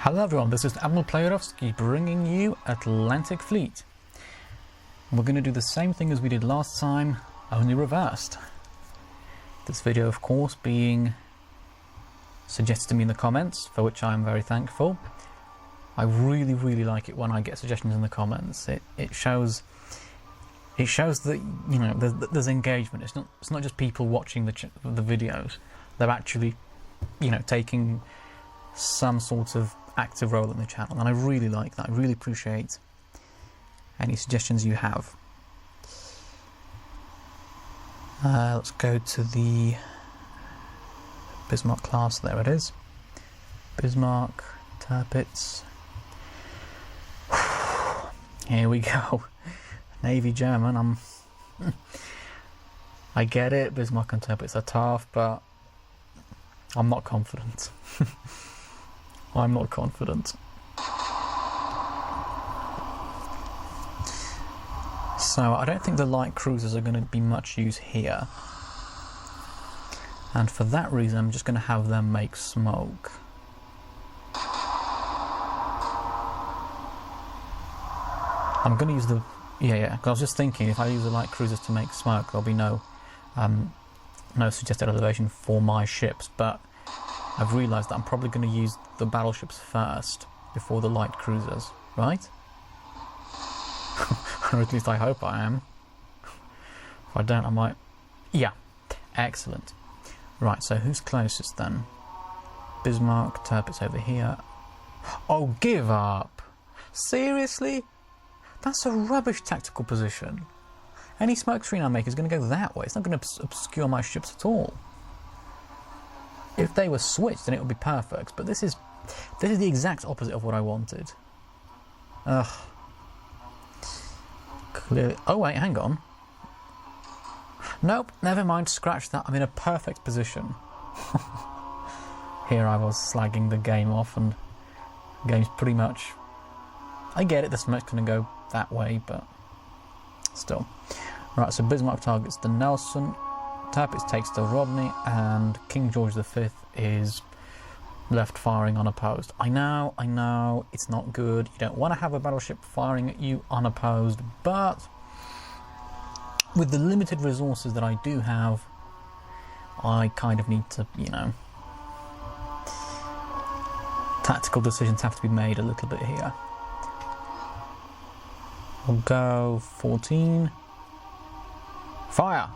Hello everyone, this is Admiral Playerovski bringing you Atlantic Fleet. We're going to do the same thing as we did last time, only reversed. This video, of course, being suggested to me in the comments, for which I am very thankful. I really like it when I get suggestions in the comments. It shows that, you know, there's engagement. It's not just people watching the videos. They're actually, you know, taking some sort of active role in the channel, and I really like that. I really appreciate any suggestions you have. Let's go to the Bismarck class. There it is. Bismarck, Tirpitz. Here we go. Navy German. I get it. Bismarck and Tirpitz are tough, but I'm not confident. I'm not confident. So I don't think the light cruisers are going to be much use here. And for that reason, I'm just going to have them make smoke. I'm going to use the... Yeah, because I was just thinking, if I use the light cruisers to make smoke, there'll be no suggested elevation for my ships, but I've realised that I'm probably going to use the battleships first before the light cruisers, right? Or at least I hope I am. If I don't, I might... Yeah, excellent. Right, so who's closest then? Bismarck, Tirpitz over here. Oh, give up! Seriously? That's a rubbish tactical position. Any smoke screen I make is going to go that way. It's not going to obscure my ships at all. If they were switched, then it would be perfect. But this is the exact opposite of what I wanted. Ugh. Clearly. Oh wait, hang on. Nope, never mind. Scratch that. I'm in a perfect position. Here I was slagging the game off, and the game's pretty much... I get it. The smoke's going to go that way, but still. Right. So Bismarck targets the Nelson. Tirpitz takes the Rodney, and King George V is left firing unopposed. I know, it's not good. You don't want to have a battleship firing at you unopposed, but with the limited resources that I do have, I kind of need to, you know, tactical decisions have to be made a little bit here. We'll go 14. Fire!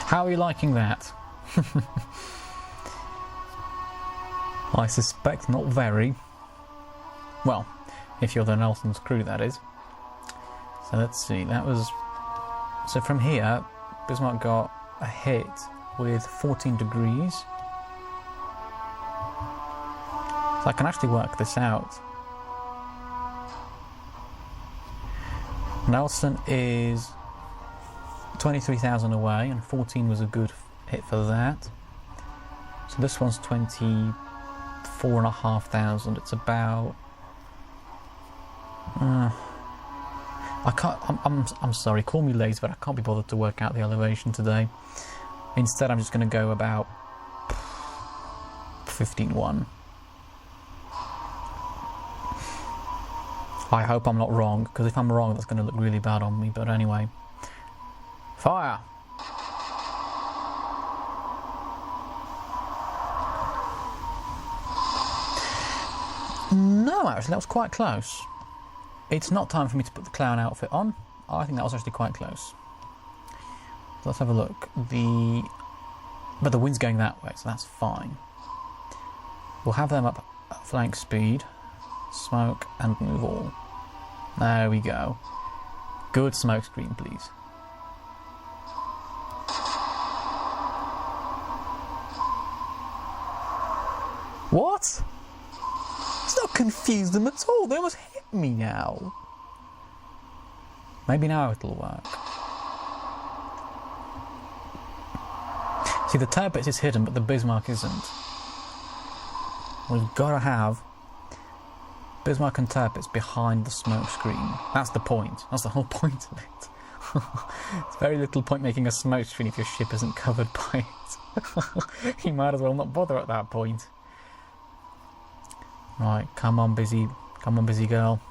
How are you liking that? I suspect not very. Well, if you're the Nelson's crew, that is. So let's see, that was... So from here, Bismarck got a hit with 14 degrees. So I can actually work this out. Nelson is 23,000 away, and 14 was a good hit for that. So this one's 24,500. It's about... I can't... I'm sorry, call me lazy, but I can't be bothered to work out the elevation today. Instead, I'm just going to go about 15,1. I hope I'm not wrong, because if I'm wrong, that's going to look really bad on me. But anyway, fire! No, actually, that was quite close. It's not time for me to put the clown outfit on. I think that was actually quite close. So let's have a look. But the wind's going that way, so that's fine. We'll have them up at flank speed. Smoke and move all. There we go. Good smoke screen, please. What? It's not confused them at all. They almost hit me now. Maybe now it'll work. See, the Tirpitz is hidden, but the Bismarck isn't. We've got to have Bismarck and Tirpitz behind the smoke screen. That's the point. That's the whole point of it. It's very little point making a smoke screen if your ship isn't covered by it. You might as well not bother at that point. Right, come on, busy girl.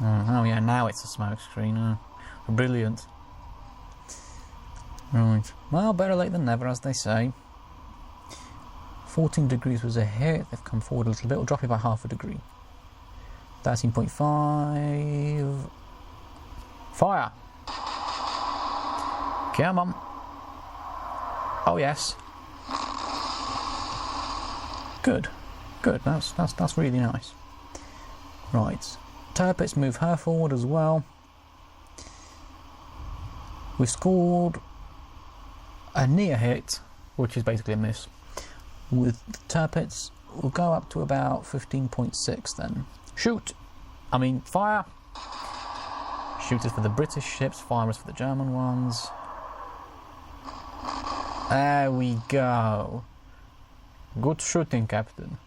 Oh yeah, now it's a smoke screen. Brilliant. Right, well, better late than never, as they say. 14 degrees was a hit. They've come forward a little bit. We'll drop it by half a degree. 13.5. Fire! Come on. Oh yes. Good. Good. That's really nice. Right. Tirpitz move her forward as well. We scored a near hit, which is basically a miss. With Tirpitz, we'll go up to about 15.6 then. Shoot! I mean, fire! Shooters for the British ships, firers for the German ones. There we go. Good shooting, Captain.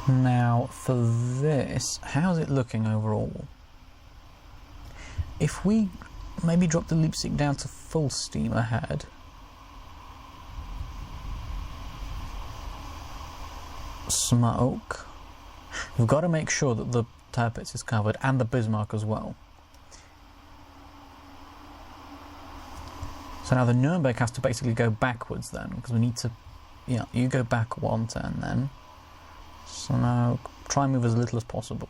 Now, for this, how's it looking overall? If we maybe drop the Leipzig down to full steam ahead. Smoke. We've got to make sure that the Tirpitz is covered, and the Bismarck as well. So now the Nuremberg has to basically go backwards then, because we need to, yeah, you go back one turn then. So now try and move as little as possible.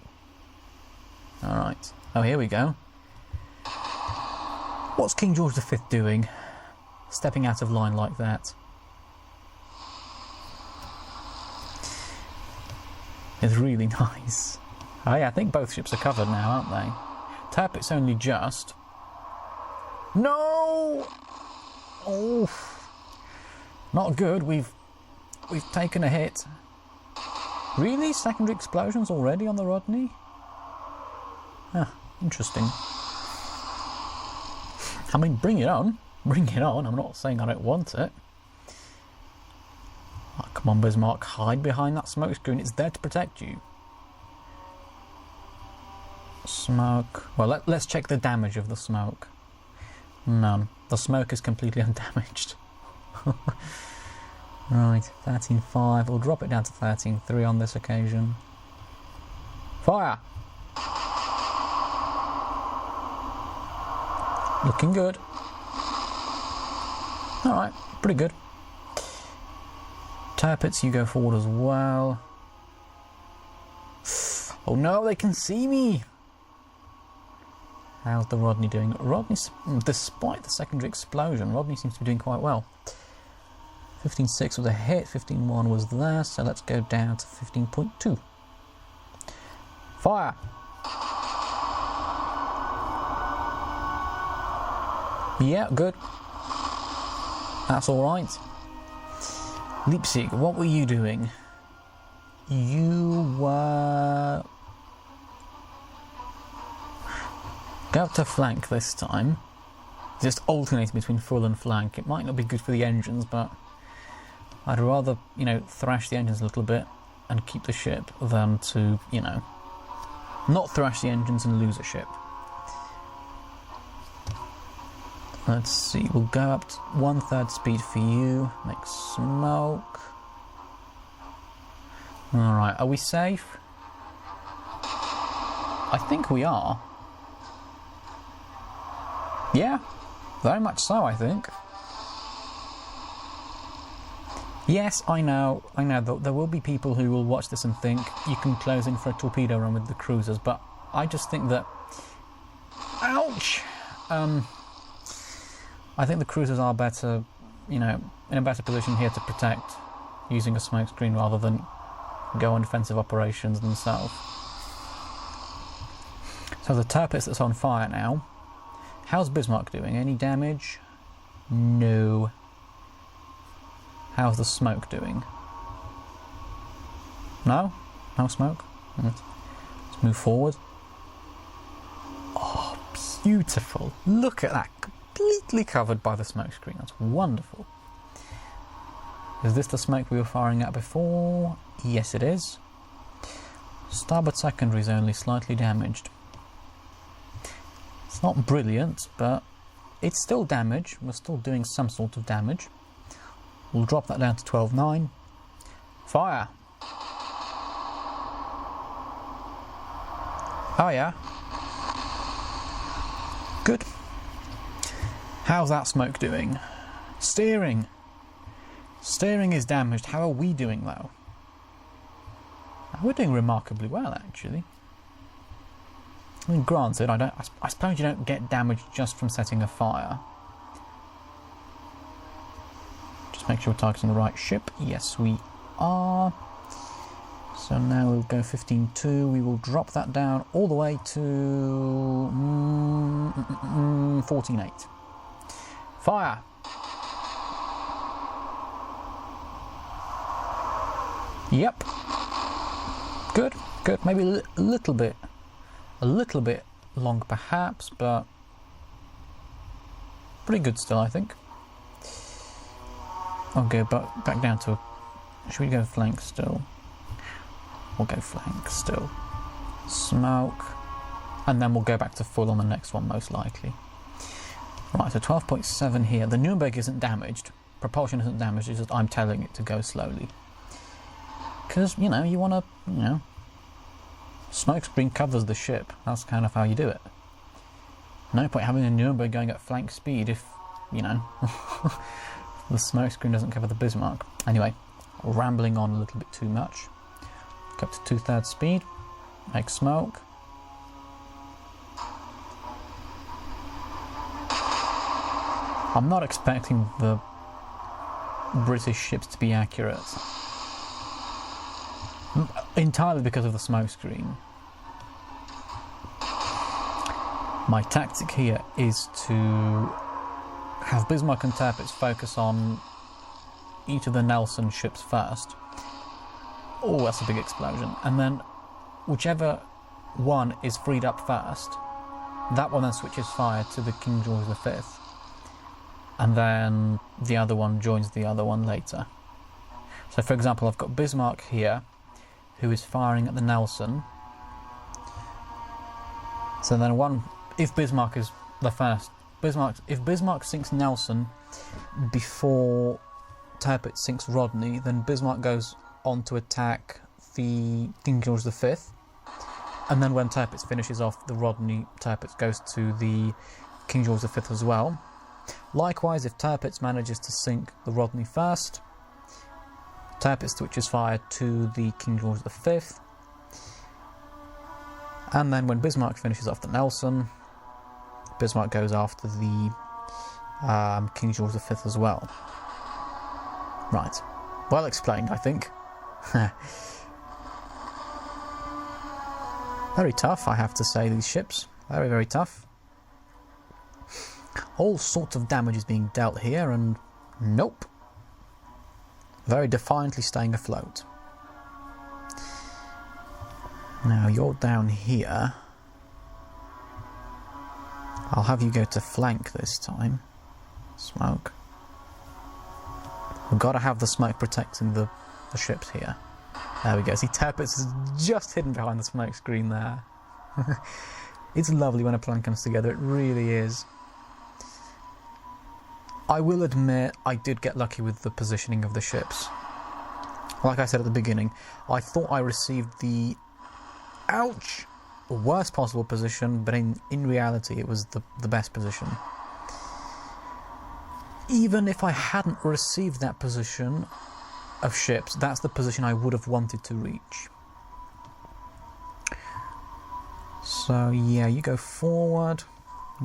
Alright. Oh, here we go. What's King George V doing? Stepping out of line like that. It's really nice. Oh yeah, I think both ships are covered now, aren't they? Tirpitz only just. No! Oh, not good. We've taken a hit. Really? Secondary explosions already on the Rodney? Ah, interesting. I mean, bring it on. Bring it on. I'm not saying I don't want it. Oh, come on, Bismarck. Hide behind that smoke screen. It's there to protect you. Smoke. Well, let's check the damage of the smoke. None. The smoke is completely undamaged. Right, 13.5. We'll drop it down to 13.3 on this occasion. Fire! Looking good. Alright, pretty good. Tirpitz, you go forward as well. Oh no, they can see me! How's the Rodney doing? Rodney, despite the secondary explosion, Rodney seems to be doing quite well. 15.6 was a hit, 15.1 was there, so let's go down to 15.2. Fire! Yeah, good. That's alright. Leipzig, what were you doing? You were... Go up to flank this time. Just alternating between full and flank. It might not be good for the engines, but I'd rather, you know, thrash the engines a little bit and keep the ship than to, you know, not thrash the engines and lose a ship. Let's see, we'll go up to 1/3 speed for you. Make smoke. Alright, are we safe? I think we are. Yeah, very much so, I think. Yes, I know there will be people who will watch this and think you can close in for a torpedo run with the cruisers, but I just think that... Ouch! I think the cruisers are better, you know, in a better position here to protect using a smoke screen rather than go on defensive operations themselves. So the Tirpitz that's on fire now. How's Bismarck doing? Any damage? No. How's the smoke doing? No? No smoke? Let's move forward. Oh, beautiful. Look at that. Completely covered by the smoke screen. That's wonderful. Is this the smoke we were firing at before? Yes, it is. Starboard secondary is only slightly damaged. It's not brilliant, but it's still damage. We're still doing some sort of damage. We'll drop that down to 12.9. Fire! Oh yeah. Good. How's that smoke doing? Steering! Steering is damaged. How are we doing though? We're doing remarkably well, actually. I mean, granted, I suppose you don't get damage just from setting a fire. Just make sure we're targeting the right ship. Yes, we are. So now we'll go 15.2. We will drop that down all the way to 14.8. Fire! Yep. Good, good. Maybe a little bit long perhaps, but pretty good still, I think. I'll go back down to should we go flank still? We'll go flank still. Smoke. And then we'll go back to full on the next one, most likely. Right, so 12.7 here. The Nuremberg isn't damaged. Propulsion isn't damaged, it's just I'm telling it to go slowly. Because, you know, you want to, you know, smoke screen covers the ship. That's kind of how you do it. No point having a Nuremberg going at flank speed if, you know, the smoke screen doesn't cover the Bismarck. Anyway, rambling on a little bit too much. Go up to 2/3 speed. Make smoke. I'm not expecting the British ships to be accurate. Entirely because of the smoke screen. My tactic here is to have Bismarck and Tirpitz focus on each of the Nelson ships first. Oh, that's a big explosion. And then whichever one is freed up first, that one then switches fire to the King George V. And then the other one joins the other one later. So for example, I've got Bismarck here, who is firing at the Nelson. So then if Bismarck is the first, if Bismarck sinks Nelson before Tirpitz sinks Rodney, then Bismarck goes on to attack the King George V, and then when Tirpitz finishes off the Rodney, Tirpitz goes to the King George V as well. Likewise, if Tirpitz manages to sink the Rodney first, Tirpitz switches fire to the King George V, and then when Bismarck finishes off the Nelson, Bismarck goes after the King George V as well. Right, well explained, I think. Very tough, I have to say, these ships. Very, very tough. All sorts of damage is being dealt here, and nope. Very defiantly staying afloat. Now you're down here. I'll have you go to flank this time. Smoke. We've got to have the smoke protecting the ships here. There we go. See, Tirpitz is just hidden behind the smoke screen there. It's lovely when a plan comes together, it really is. I will admit, I did get lucky with the positioning of the ships. Like I said at the beginning, I thought I received the worst possible position, but in reality it was the best position. Even if I hadn't received that position of ships, that's the position I would have wanted to reach. So yeah, you go forward.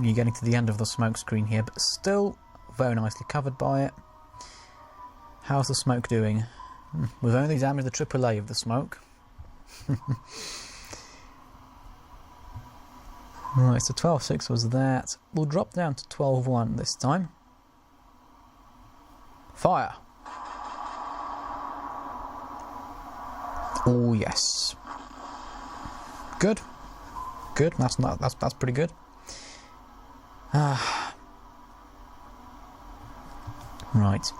You're getting to the end of the smoke screen here, but still very nicely covered by it. How's the smoke doing? We've only damaged the AAA of the smoke. Right, so 12.6 was that. We'll drop down to 12.1 this time. Fire! Oh yes. Good. Good. That's pretty good. Right.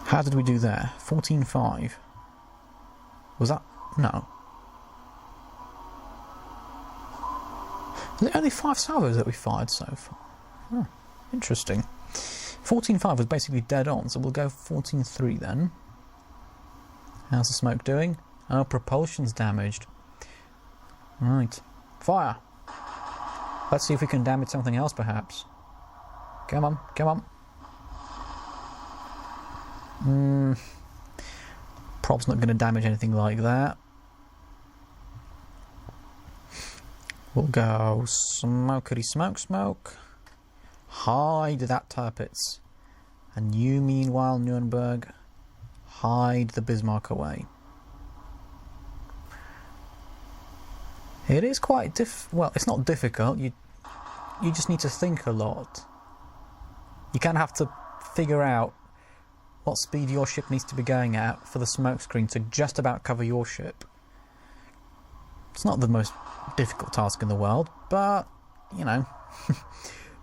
How did we do there? 14.5. Was that... no. Is it only 5 salvos that we fired so far? Oh, interesting. 14.5 was basically dead on, so we'll go 14.3 then. How's the smoke doing? Oh, propulsion's damaged. Right. Fire! Let's see if we can damage something else, perhaps. Come on, come on. Prob's not going to damage anything like that. We'll go smokety smoke smoke. Hide that Tirpitz. And you, meanwhile, Nuremberg, hide the Bismarck away. It is quite well, it's not difficult. You just need to think a lot. You kind of have to figure out what speed your ship needs to be going at for the smoke screen to just about cover your ship. It's not the most difficult task in the world, but, you know,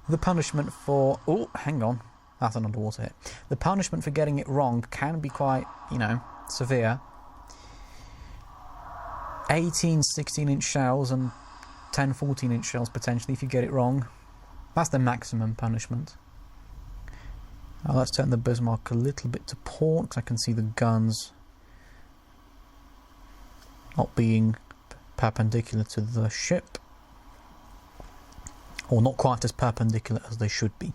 the punishment for... oh, hang on. That's an underwater hit. The punishment for getting it wrong can be quite, you know, severe. 18 16-inch shells and 10 14-inch shells potentially if you get it wrong. That's the maximum punishment. Now let's turn the Bismarck a little bit to port, because I can see the guns not being perpendicular to the ship, or not quite as perpendicular as they should be.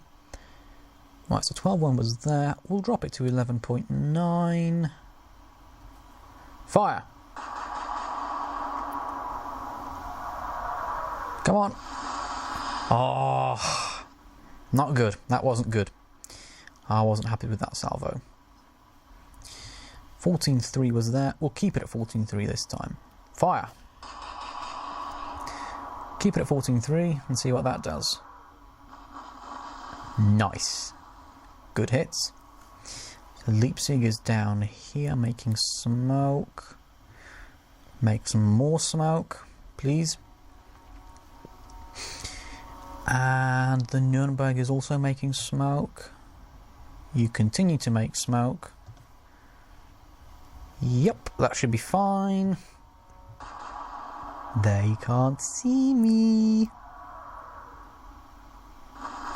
Right, so 12.1 was there. We'll drop it to 11.9. Fire! Come on! Oh, not good. That wasn't good. I wasn't happy with that salvo. 14.3 was there. We'll keep it at 14.3 this time. Fire! Keep it at 14.3 and see what that does. Nice. Good hits. So Leipzig is down here making smoke. Make some more smoke, please. And the Nuremberg is also making smoke. You continue to make smoke. Yep, that should be fine. They can't see me.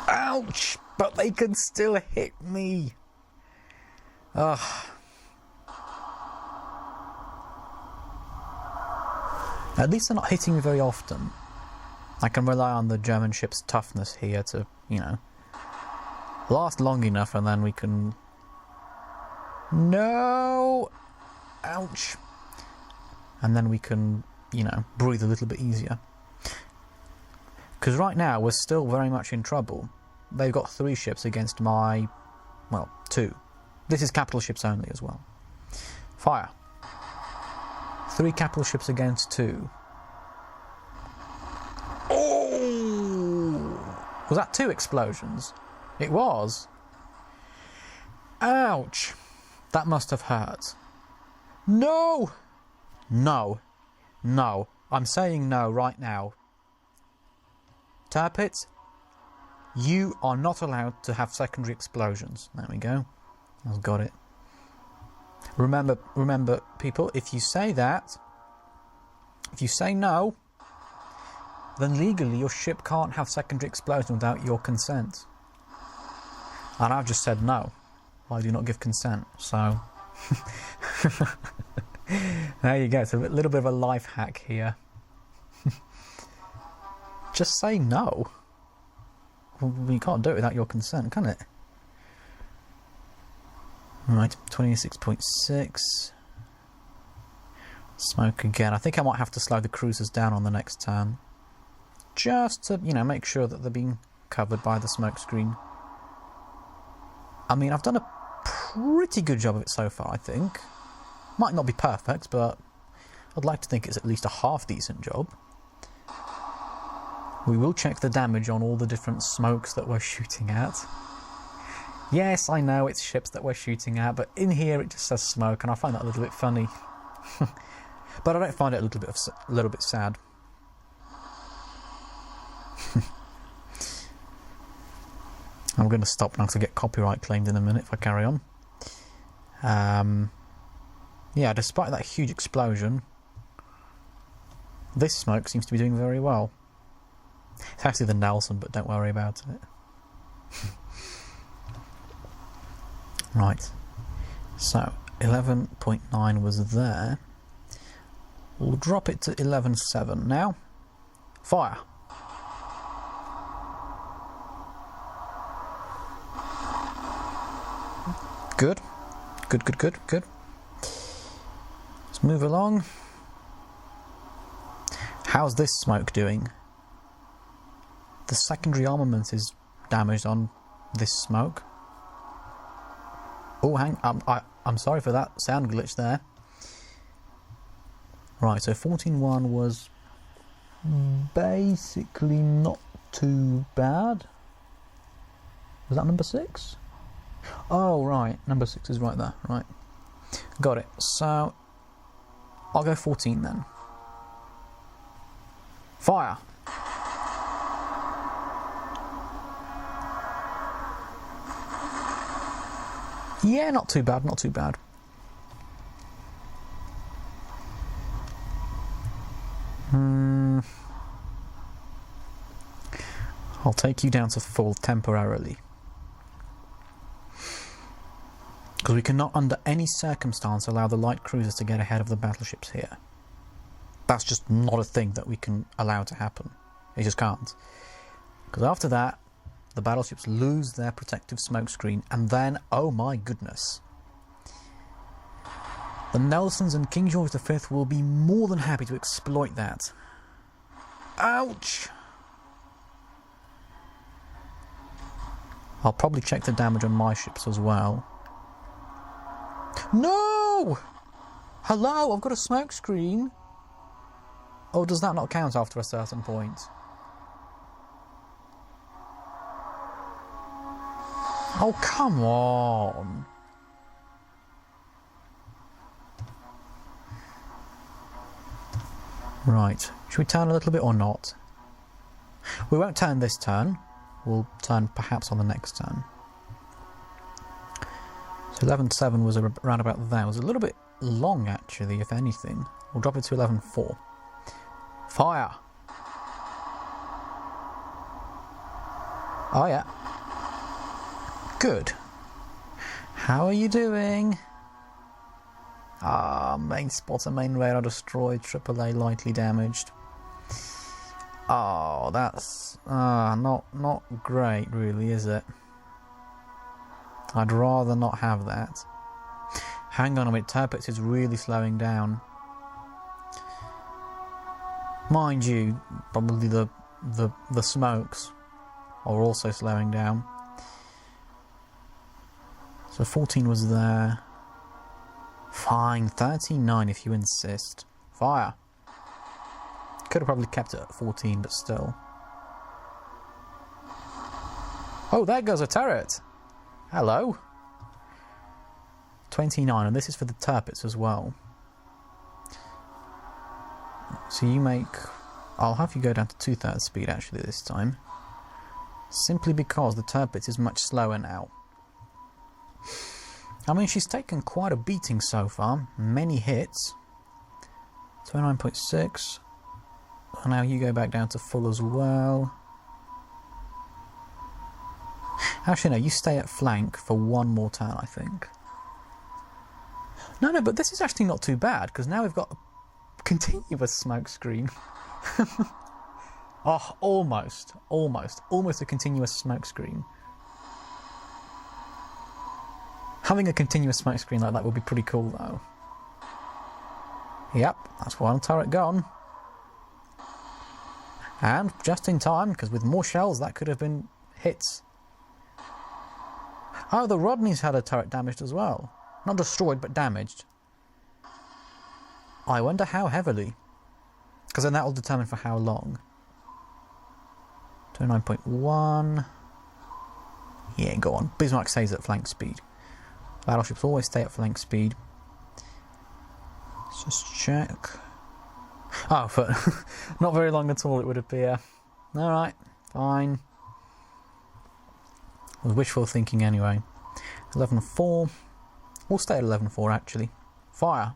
Ouch! But they can still hit me. Ugh. At least they're not hitting me very often. I can rely on the German ship's toughness here to, you know, last long enough, and then we can... No! Ouch! And then we can, you know, breathe a little bit easier. Because right now we're still very much in trouble. They've got 3 ships against my... well, 2. This is capital ships only as well. Fire. 3 capital ships against 2. Oh! Was that 2 explosions? It was. Ouch! That must have hurt. No! No. No. I'm saying no right now. Tirpitz, you are not allowed to have secondary explosions. There we go. I've got it. Remember, people, if you say that, if you say no, then legally your ship can't have secondary explosion without your consent. And I've just said no. I do not give consent, so... There you go, it's a little bit of a life hack here. Just say no. Well, you can't do it without your consent, can it? Right, 26.6. Smoke again. I think I might have to slow the cruisers down on the next turn. Just to, you know, make sure that they're being covered by the smoke screen. I mean, I've done a pretty good job of it so far, I think. Might not be perfect, but I'd like to think it's at least a half-decent job. We will check the damage on all the different smokes that we're shooting at. Yes, I know it's ships that we're shooting at, but in here it just says smoke, and I find that a little bit funny. But I don't find it a little bit sad. I'm going to stop now because I get copyright claimed in a minute if I carry on. Yeah, despite that huge explosion, this smoke seems to be doing very well. It's actually the Nelson, but don't worry about it. Right, so 11.9 was there. We'll drop it to 11.7 now. Fire! Good. Good. Let's move along. How's this smoke doing? The secondary armament is damaged on this smoke. Oh, I'm sorry for that sound glitch there. Right, so 14.1 was basically not too bad. Was that number 6? Oh, right, number 6 is right there, right. Got it. So, I'll go 14 then. Fire! Yeah, not too bad, not too bad. I'll take you down to full temporarily. Because we cannot under any circumstance allow the light cruisers to get ahead of the battleships here. That's just not a thing that we can allow to happen. It just can't. Because after that, the battleships lose their protective smokescreen, and then, oh my goodness, the Nelsons and King George V will be more than happy to exploit that. Ouch! I'll probably check the damage on my ships as well. No! Hello, I've got a smokescreen. Oh, does that not count after a certain point? Oh, come on. Right, should we turn a little bit or not? We won't turn this turn. We'll turn perhaps on the next turn. So 11.7 was around about there. It was a little bit long, actually, if anything. We'll drop it to 11.4. Fire! Oh, yeah. Good. How are you doing? Ah, main spotter, main radar destroyed, AAA lightly damaged. Oh, that's not great, really, is it? I'd rather not have that. Hang on a minute, Tirpitz is really slowing down. Mind you, probably the smokes are also slowing down. So 14 was there. Fine, 39 if you insist. Fire. Could have probably kept it at 14, but still. Oh, there goes a turret. Hello. 29, and this is for the Tirpitz as well. So you make... I'll have you go down to 2/3 speed actually this time. Simply because the Tirpitz is much slower now. I mean, she's taken quite a beating so far. Many hits. 29.6. And now you go back down to full as well. Actually, no, you stay at flank for one more turn, I think. No, but this is actually not too bad, because now we've got a continuous smoke screen. Oh, almost a continuous smoke screen. Having a continuous smoke screen like that would be pretty cool, though. Yep, that's one turret gone. And just in time, because with more shells that could have been hits. Oh, the Rodney's had a turret damaged as well. Not destroyed, but damaged. I wonder how heavily. Because then that will determine for how long. 29.1. Yeah, go on. Bismarck stays at flank speed. Battleships always stay at flank speed. Let's just check. Oh, for not very long at all, it would appear. Alright, fine. It was wishful thinking anyway. 11.4. We'll stay at 11.4 actually. Fire.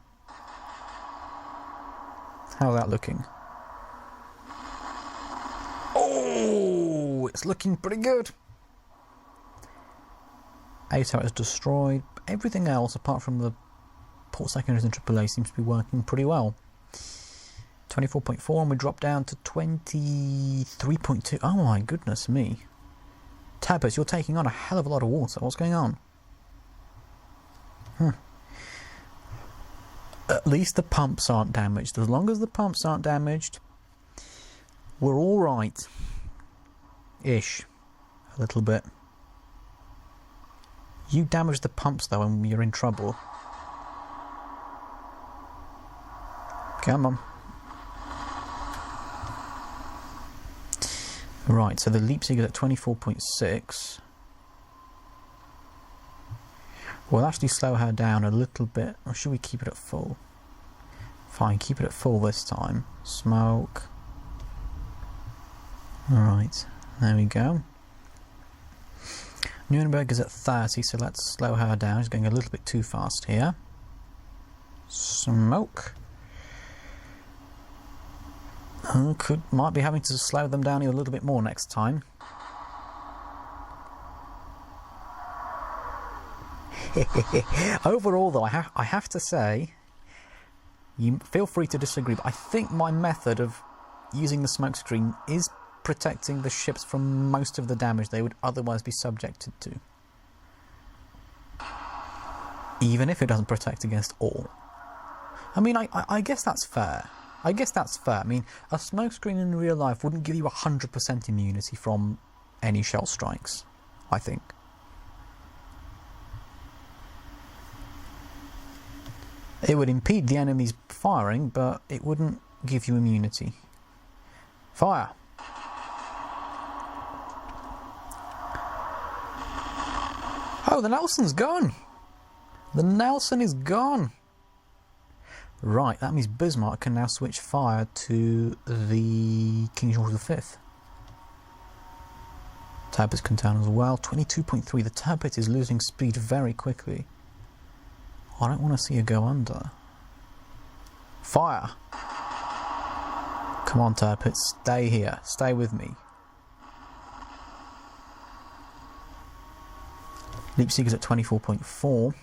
How's that looking? Oh, it's looking pretty good. A turret is destroyed. Everything else, apart from the port secondaries and AAA, seems to be working pretty well. 24.4, and we drop down to 23.2. Oh my goodness me. Tabbers, you're taking on a hell of a lot of water. What's going on? At least the pumps aren't damaged. As long as the pumps aren't damaged, we're all right. Ish. A little bit. You damage the pumps though and you're in trouble. Come on. Right, so the Leipzig is at 24.6. We'll actually slow her down a little bit. Or should we keep it at full? Fine, keep it at full this time. Smoke. Alright, there we go. Nuremberg is at 30, so let's slow her down. She's going a little bit too fast here. Smoke. Might be having to slow them down a little bit more next time. Overall, though, I have to say, you feel free to disagree, but I think my method of using the smoke screen is protecting the ships from most of the damage they would otherwise be subjected to. Even if it doesn't protect against all. I mean, I guess that's fair. I mean, a smoke screen in real life wouldn't give you 100% immunity from any shell strikes, I think. It would impede the enemy's firing, but it wouldn't give you immunity. Fire! Oh, the Nelson's gone! The Nelson is gone! Right, that means Bismarck can now switch fire to the King George V. Turbot can turn as well. 22.3. The Turbot is losing speed very quickly. I don't want to see her go under. Fire! Come on, Turbot, stay here. Stay with me. Leipzig is at 24.4.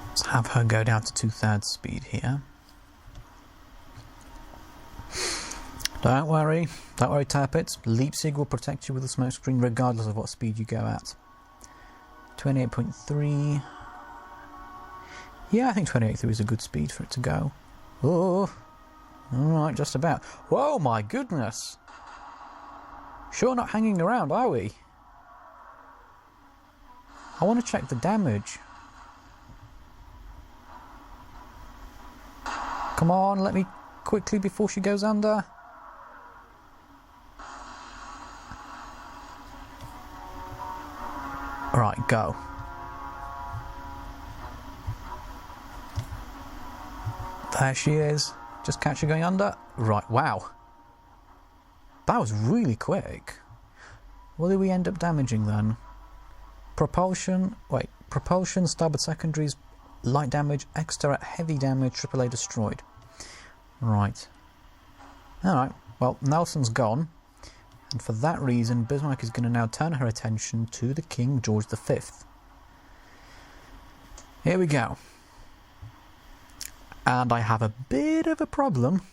Let's have her go down to 2/3 speed here. Don't worry, Turbot. Leipzig will protect you with the smoke screen regardless of what speed you go at. 28.3. Yeah, I think 28.3 is a good speed for it to go. Oh, alright, just about. Whoa, my goodness! Sure not hanging around, are we? I want to check the damage. Come on, let me quickly before she goes under. Alright, go. There she is. Just catch her going under. Right, wow. That was really quick. What did we end up damaging then? Propulsion, starboard secondaries, light damage, extra heavy damage, AAA destroyed. Right. Alright, well, Nelson's gone. And for that reason, Bismarck is going to now turn her attention to the King George V. Here we go. And I have a bit of a problem.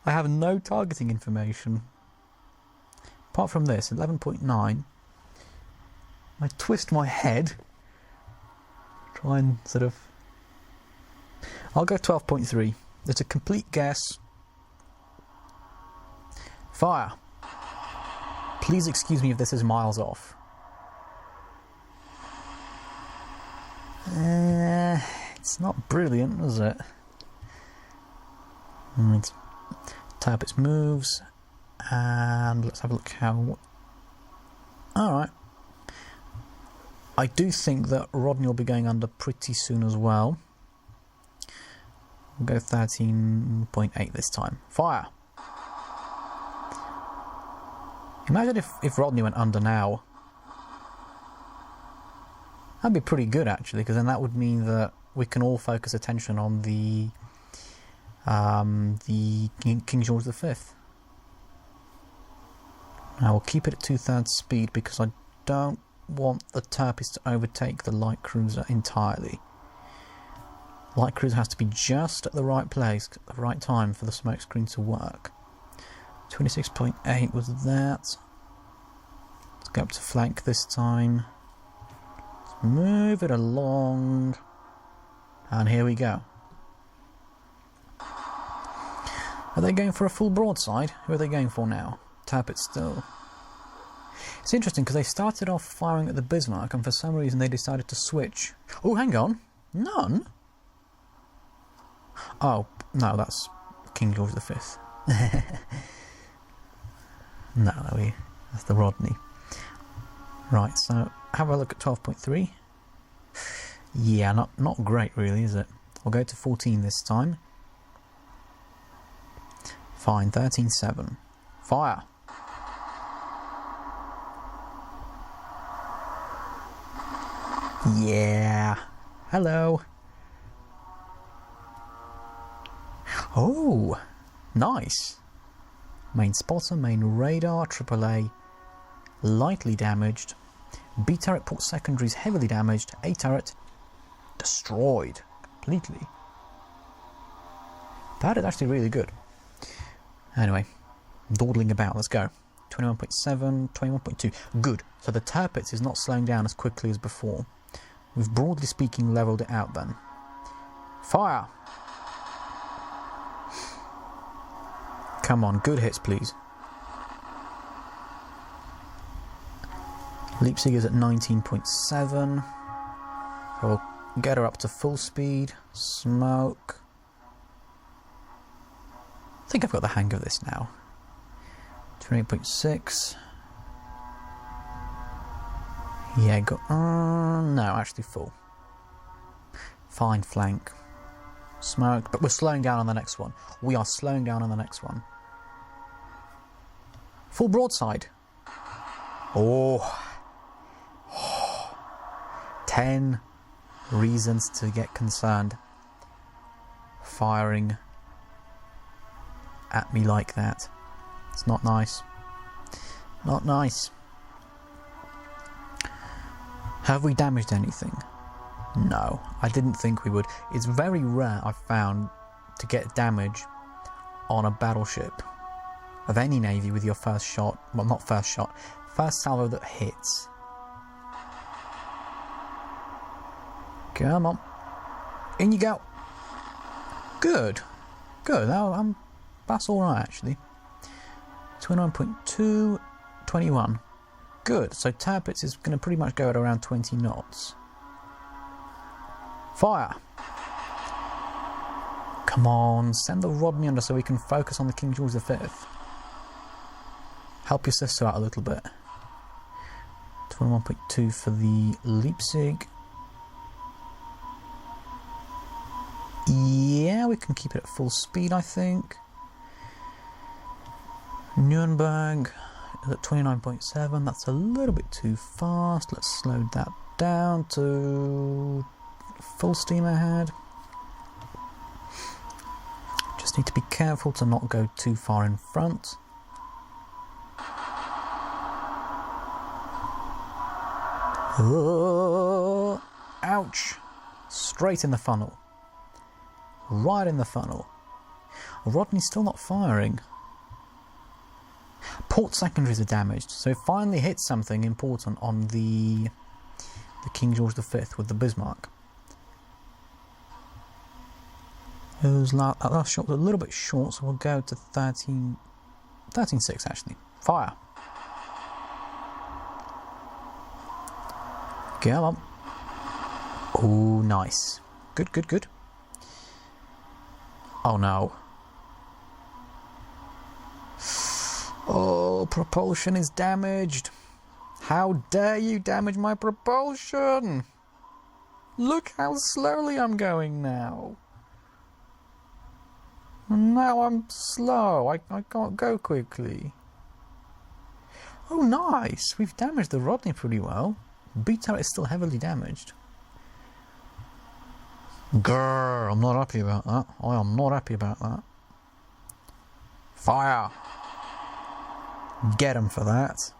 I have no targeting information. Apart from this, 11.9. I twist my head. Try and sort of... I'll go 12.3. It's a complete guess. Fire. Please excuse me if this is miles off. It's not brilliant, is it? Right. Type its moves, and let's have a look how... Alright. I do think that Rodney will be going under pretty soon as well. We'll go 13.8 this time. Fire! Imagine if Rodney went under now. That'd be pretty good actually, because then that would mean that we can all focus attention on the King George V. Now we'll keep it at 2/3 speed because I don't want the Turpis to overtake the light cruiser entirely. Light cruiser has to be just at the right place at the right time for the smoke screen to work. 26.8 was that. Let's go up to flank this time. Let's move it along. And here we go. Are they going for a full broadside? Who are they going for now? Tirpitz still. It's interesting because they started off firing at the Bismarck and for some reason they decided to switch. Oh, hang on. None? Oh, no, that's King George V. No, that's the Rodney. Right, so have a look at 12.3. Yeah, not great really, is it? We'll go to 14 this time. Fine, 13.7. Fire! Yeah! Hello! Oh! Nice! Main spotter, main radar, AAA, lightly damaged. B turret port secondaries heavily damaged. A turret destroyed completely. That is actually really good. Anyway, dawdling about, let's go. 21.7, 21.2. Good. So the Tirpitz is not slowing down as quickly as before. We've broadly speaking levelled it out then. Fire! Come on, good hits please. Leipzig is at 19.7. So we'll get her up to full speed. Smoke. I think I've got the hang of this now. 28.6. Yeah, got... no, actually full. Fine flank. Smoke, but we're slowing down on the next one. We are slowing down on the next one. Full broadside. Oh. 10 reasons to get concerned. Firing at me like that. It's not nice. Not nice. Have we damaged anything? No, I didn't think we would. It's very rare, I've found, to get damage on a battleship of any navy with your first shot. Well, not first shot. First salvo that hits. Come on. In you go. Good. Good. Now, that's alright, actually. 29.2, 21. Good. So Tirpitz is going to pretty much go at around 20 knots. Fire! Come on, send the Rodney under so we can focus on the King George V. Help your sister out a little bit. 21.2 for the Leipzig. Yeah, we can keep it at full speed, I think. Nuremberg is at 29.7. That's a little bit too fast. Let's slow that down to full steam ahead. Just need to be careful to not go too far in front. Oh, ouch! Straight in the funnel. Right in the funnel. Rodney's still not firing. Port secondaries are damaged, so it finally hit something important on the King George V with the Bismarck. That last shot was a little bit short, so we'll go to 13.6 actually. Fire! Come on. Oh, nice. Good, good, good. Oh no. Oh, propulsion is damaged. How dare you damage my propulsion? Look how slowly I'm going now. Now I'm slow. I can't go quickly. Oh, nice. We've damaged the Rodney pretty well. B turret is still heavily damaged. Grrr, I'm not happy about that. I am not happy about that. Fire! Get him for that.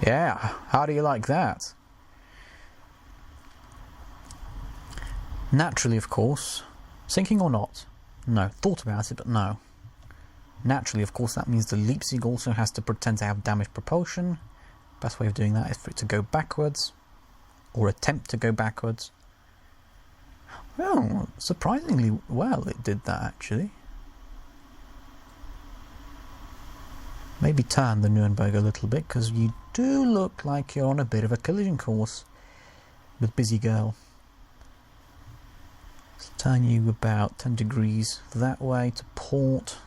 Yeah, how do you like that? Naturally, of course. Sinking or not? No. Thought about it, but no. Naturally, of course, that means the Leipzig also has to pretend to have damage propulsion. Best way of doing that is for it to go backwards. Or attempt to go backwards. Well, surprisingly well it did that, actually. Maybe turn the Nuremberg a little bit, because you do look like you're on a bit of a collision course with Busy Girl. Let's turn you about 10 degrees that way to port.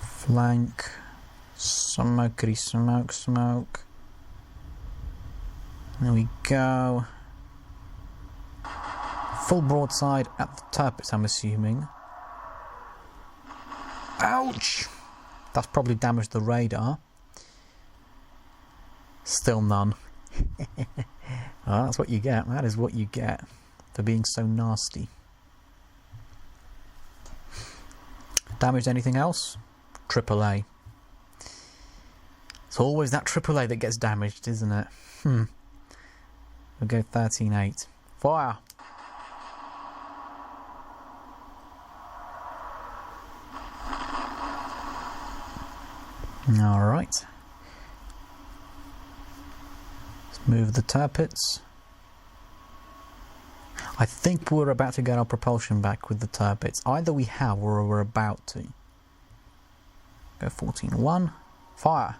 Flank. Smokety smoke, smoke. There we go. Full broadside at the turrets, I'm assuming. Ouch! That's probably damaged the radar. Still none. Well, that's what you get. That is what you get for being so nasty. Damaged anything else? AAA. It's always that AAA that gets damaged, isn't it? We'll go 13-8. Fire! Alright. Let's move the turrets. I think we're about to get our propulsion back with the turrets. Either we have or we're about to. Go 14-1. Fire!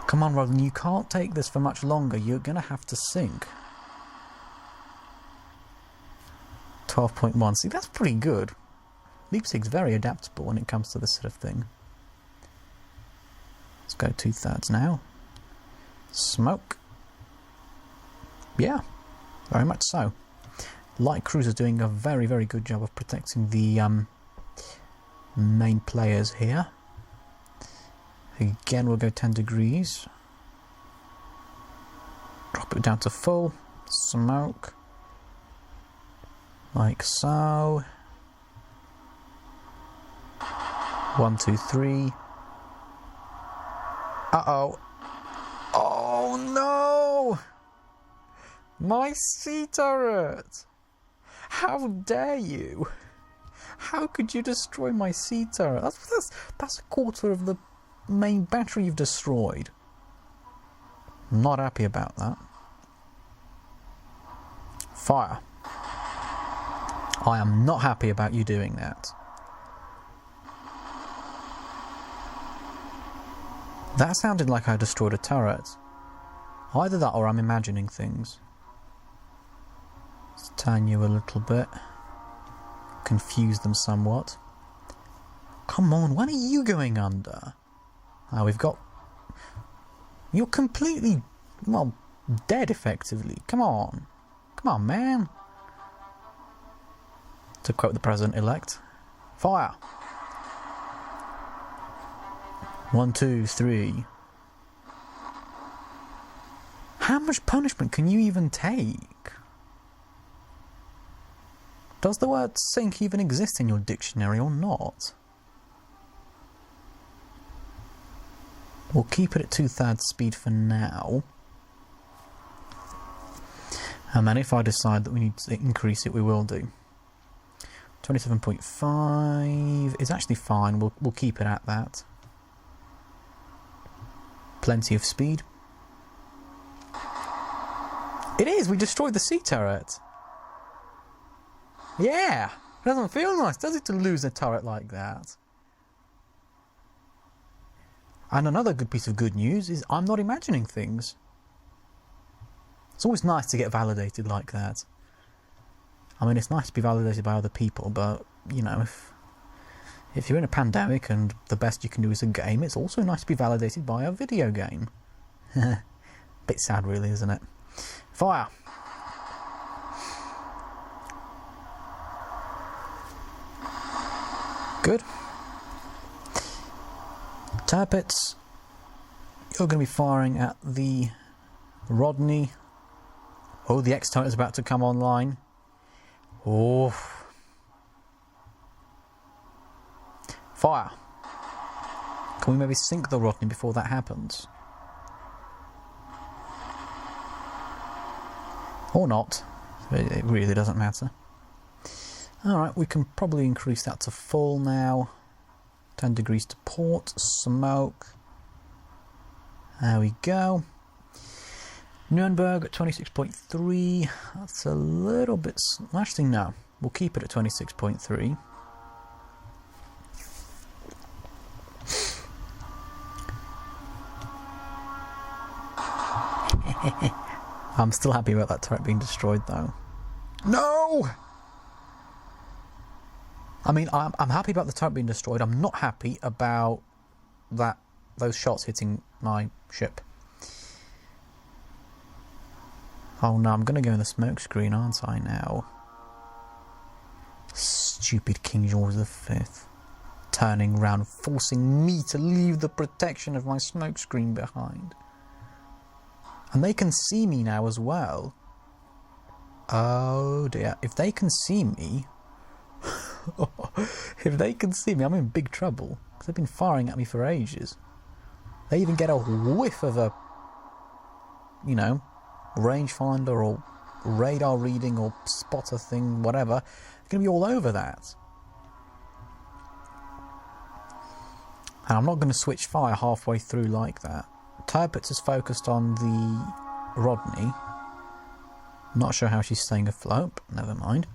Come on, Rodden, you can't take this for much longer. You're going to have to sink. 12.1. See, that's pretty good. Leipzig's very adaptable when it comes to this sort of thing. Let's go 2/3 now. Smoke. Yeah, very much so. Light cruiser's doing a very, very good job of protecting the main players here. Again, we'll go 10 degrees. Drop it down to full. Smoke. Like so. 1, 2, 3. Uh-oh. Oh no! My sea turret! How dare you? How could you destroy my sea turret? That's a quarter of the main battery you've destroyed. I'm not happy about that. Fire. I am not happy about you doing that. That sounded like I destroyed a turret. Either that or I'm imagining things. Let's turn you a little bit. Confuse them somewhat. Come on, when are you going under? Ah, we've got... You're completely, well, dead effectively. Come on. Come on, man. To quote the President-elect. Fire. 1, 2, 3. How much punishment can you even take? Does the word sink even exist in your dictionary or not? We'll keep it at 2/3 speed for now. And then if I decide that we need to increase it, we will do. 27.5 is actually fine. We'll keep it at that. Plenty of speed. It is! We destroyed the sea turret! Yeah! It doesn't feel nice, does it, to lose a turret like that? And another good piece of good news is I'm not imagining things. It's always nice to get validated like that. I mean, it's nice to be validated by other people, but, you know, if you're in a pandemic and the best you can do is a game, it's also nice to be validated by a video game. Bit sad, really, isn't it? Fire! Good. Tirpitz, you're going to be firing at the Rodney. Oh, the X-turret is about to come online. Oh. Fire. Can we maybe sink the Rodney before that happens? Or not. It really doesn't matter. Alright, we can probably increase that to full now. 10 degrees to port. Smoke. There we go. Nuremberg at 26.3. That's a little bit... Actually, no. We'll keep it at 26.3. I'm still happy about that turret being destroyed, though. No! I mean, I'm happy about the turret being destroyed. I'm not happy about those shots hitting my ship. Oh no, I'm going to go in the smoke screen, aren't I, now? Stupid King George V. Turning round, forcing me to leave the protection of my smoke screen behind. And they can see me now as well. Oh dear, if they can see me... if they can see me, I'm in big trouble. Because they've been firing at me for ages. They even get a whiff of a... you know... rangefinder or radar reading or spotter thing, whatever. They're going to be all over that. And I'm not going to switch fire halfway through like that. Tirpitz is focused on the Rodney. Not sure how she's staying afloat, but never mind.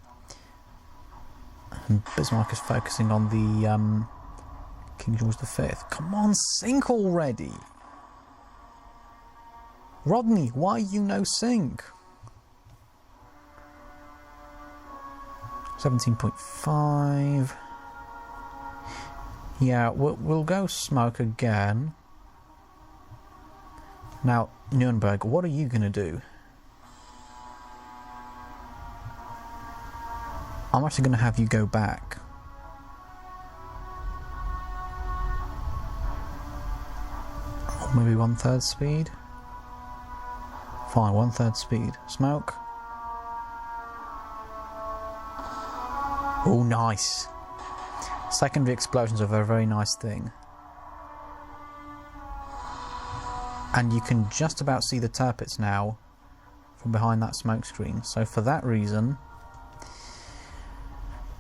And Bismarck is focusing on the King George V. Come on, sink already! Rodney, why you no sink? 17.5. Yeah, we'll go smoke again. Now, Nuremberg, what are you going to do? I'm actually going to have you go back. Or maybe 1/3 speed? Fine, 1/3 speed. Smoke. Oh, nice. Secondary explosions are a very, very nice thing. And you can just about see the Tirpitz now from behind that smoke screen. So for that reason,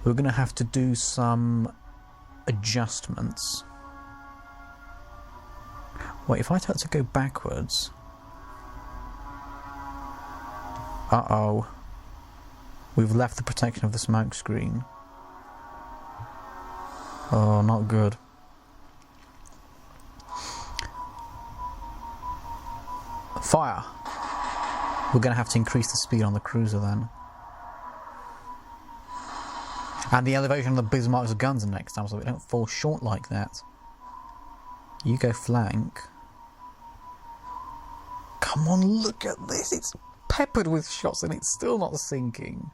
we're going to have to do some adjustments. Wait, if I tell it to go backwards... Uh-oh. We've left the protection of the smoke screen. Oh, not good. Fire! We're going to have to increase the speed on the cruiser then. And the elevation of the Bismarck's guns next time so we don't fall short like that. You go flank. Come on, look at this! It's peppered with shots and it's still not sinking.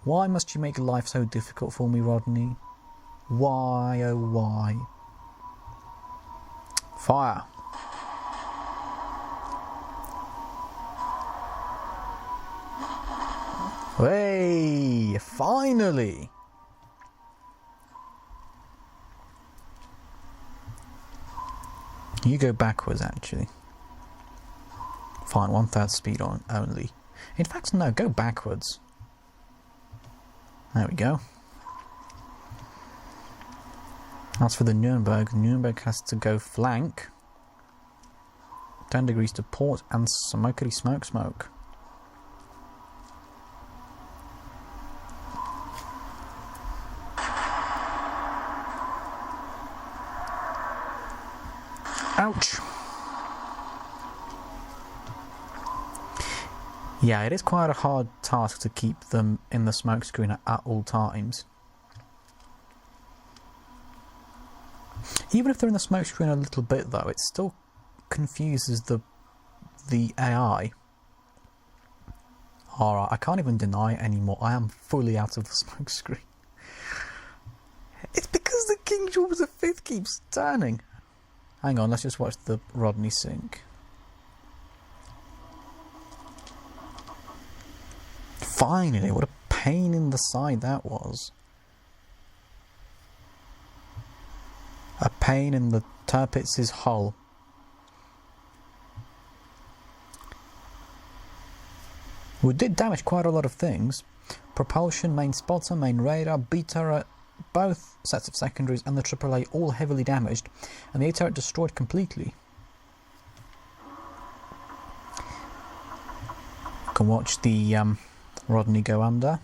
Why must you make life so difficult for me, Rodney? Why, oh why? Fire. Hey, finally! You go backwards, actually. Fine, 1/3 speed on only. In fact, no, go backwards. There we go. As for the Nuremberg, Nuremberg has to go flank. 10 degrees to port and smokety smoke smoke. Ouch! Yeah, it is quite a hard task to keep them in the smoke screen at all times. Even if they're in the smoke screen a little bit though, it still confuses the AI. Alright, I can't even deny it anymore. I am fully out of the smoke screen. It's because the King George V keeps turning. Hang on, let's just watch the Rodney sink. Finally, what a pain in the side that was. A pain in the Tirpitz's hull. We did damage quite a lot of things. Propulsion, main spotter, main radar, B turret, both sets of secondaries and the AAA all heavily damaged, and the A turret destroyed completely. You can watch the Rodney go under.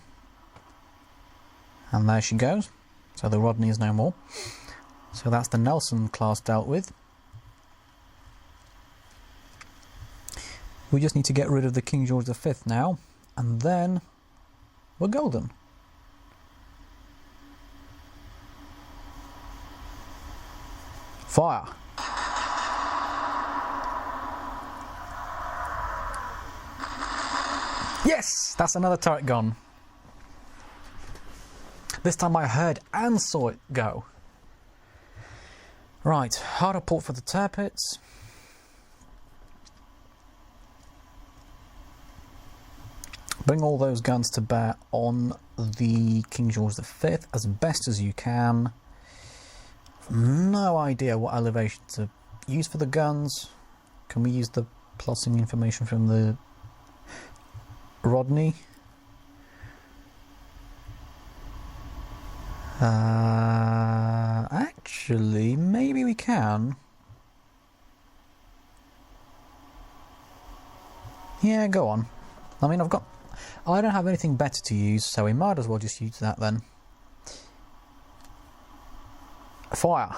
And there she goes. So the Rodney is no more. So that's the Nelson class dealt with. We just need to get rid of the King George V now, and then we're golden. Fire! Yes! That's another turret gone. This time I heard and saw it go. Right, harder port for the Tirpitz. Bring all those guns to bear on the King George V as best as you can. No idea what elevation to use for the guns. Can we use the plotting information from the Rodney? Actually, maybe we can. Yeah, go on. I mean, I don't have anything better to use, so we might as well just use that then. Fire!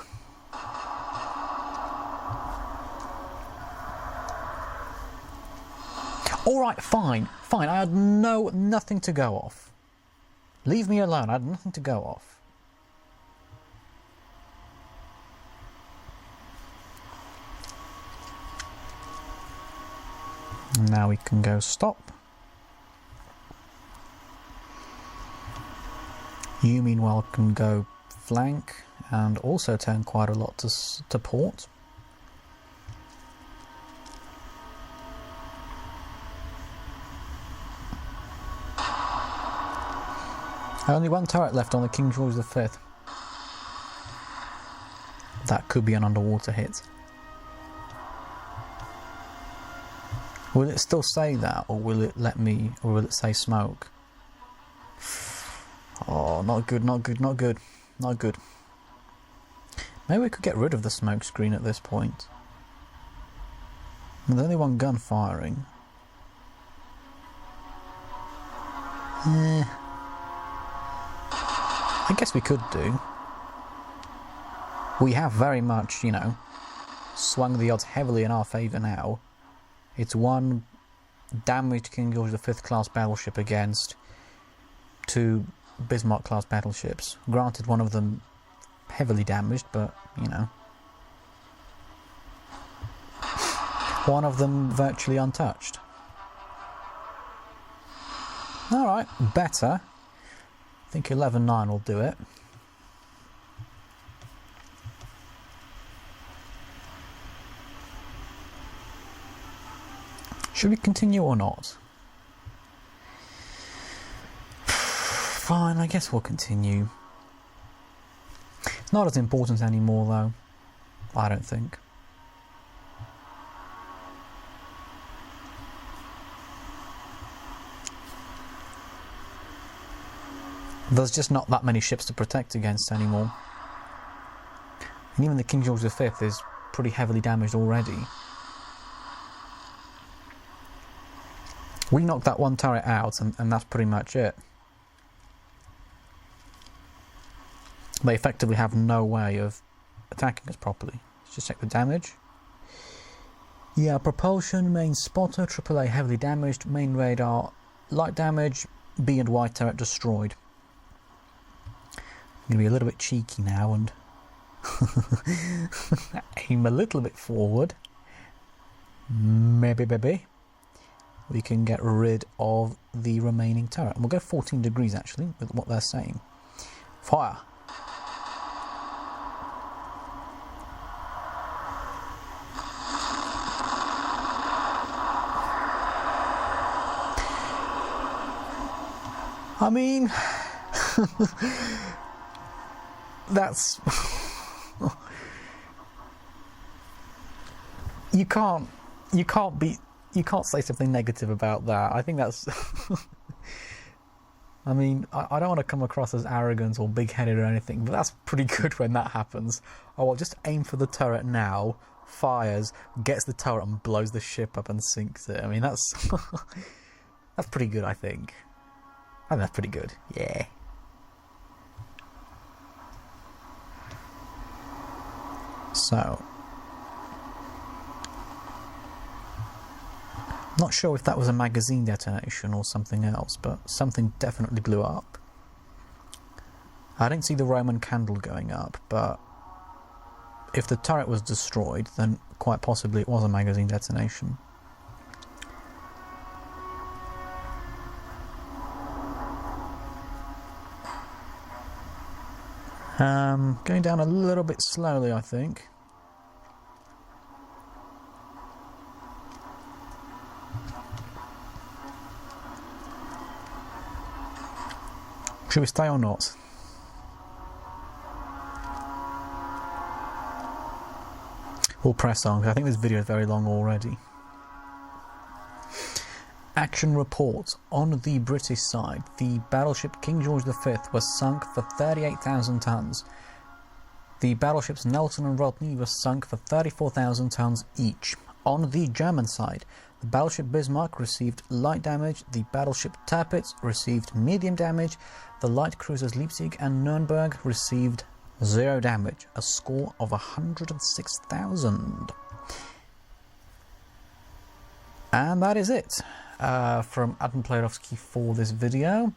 Alright, fine, I had nothing to go off. Leave me alone, I had nothing to go off. Now we can go stop. You meanwhile can go flank and also turn quite a lot to port. Only one turret left on the King George V. That could be an underwater hit. Will it still say that, or will it let me, or will it say smoke? Oh, not good, not good, not good, not good. Maybe we could get rid of the smoke screen at this point. There's only one gun firing. I guess we could do. We have very much, you know, swung the odds heavily in our favour now. It's one damaged King George V class battleship against two Bismarck class battleships. Granted, one of them heavily damaged, but, you know. One of them virtually untouched. Alright, better. I think 11-9 will do it. Should we continue or not? Fine, I guess we'll continue. It's not as important anymore, though. I don't think. There's just not that many ships to protect against anymore. And even the King George V is pretty heavily damaged already. We knocked that one turret out, and that's pretty much it. They effectively have no way of attacking us properly. Let's just check the damage. Yeah, propulsion, main spotter, AAA heavily damaged, main radar light damage, B and Y turret destroyed. I'm going to be a little bit cheeky now and aim a little bit forward. Maybe we can get rid of the remaining turret. And we'll go 14 degrees actually with what they're saying. Fire! I mean, that's... you can't say something negative about that. I think that's... I mean, I don't want to come across as arrogant or big-headed or anything, but that's pretty good when that happens. Oh, well, just aim for the turret now, fires, gets the turret and blows the ship up and sinks it. I mean, that's... that's pretty good, I think. I think that's pretty good. Yeah. So... not sure if that was a magazine detonation or something else, but something definitely blew up. I didn't see the Roman candle going up, but if the turret was destroyed, then quite possibly it was a magazine detonation. Going down a little bit slowly, I think. Should we stay or not? We'll press on, because I think this video is very long already. Action report. On the British side, the battleship King George V was sunk for 38,000 tons. The battleships Nelson and Rodney were sunk for 34,000 tons each. On the German side, the battleship Bismarck received light damage, the battleship Tirpitz received medium damage, the light cruisers Leipzig and Nuremberg received 0 damage, a score of 106,000. And that is it from Admiral Playerovski for this video.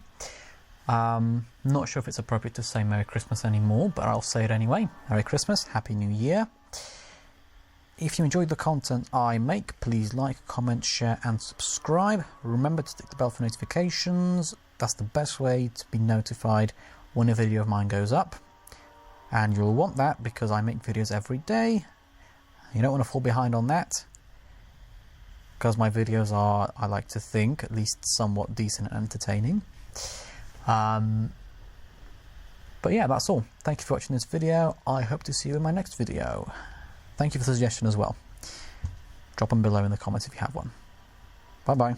Not sure if it's appropriate to say Merry Christmas anymore, but I'll say it anyway. Merry Christmas, Happy New Year. If you enjoyed the content I make, please like, comment, share and subscribe. Remember to tick the bell for notifications. That's the best way to be notified when a video of mine goes up. And you'll want that because I make videos every day. You don't want to fall behind on that, because my videos are, I like to think, at least somewhat decent and entertaining. But yeah, that's all. Thank you for watching this video. I hope to see you in my next video. Thank you for the suggestion as well. Drop them below in the comments if you have one. Bye bye.